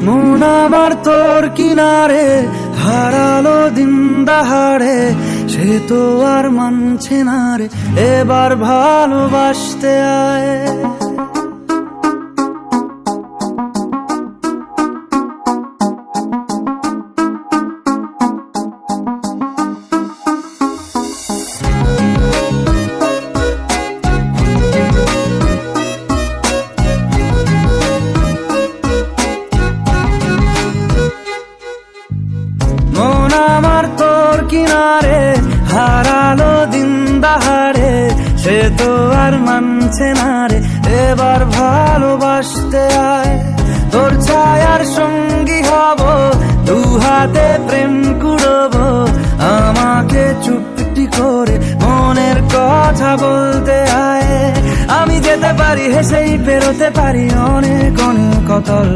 মন আমার তোর কিনারে হারালো দিন দাহাড়ে, সে তো আর মানছে না রে, এবার ভালোবাসতে আয়। মন আমার তোর কিনারে হারালো দিন দাহাড়ে, সে তো আর মানছে না রে, এবার ভালোবাসতে আয়। তোর ছায়ার সঙ্গী হব, দু হাতে প্রেম কুড়ব, আমাকে চুপটি করে মনের কথা বলতে আয়। আমি যেতে পারি হেসেই পেরোতে পারি অনেক অনেক অতল।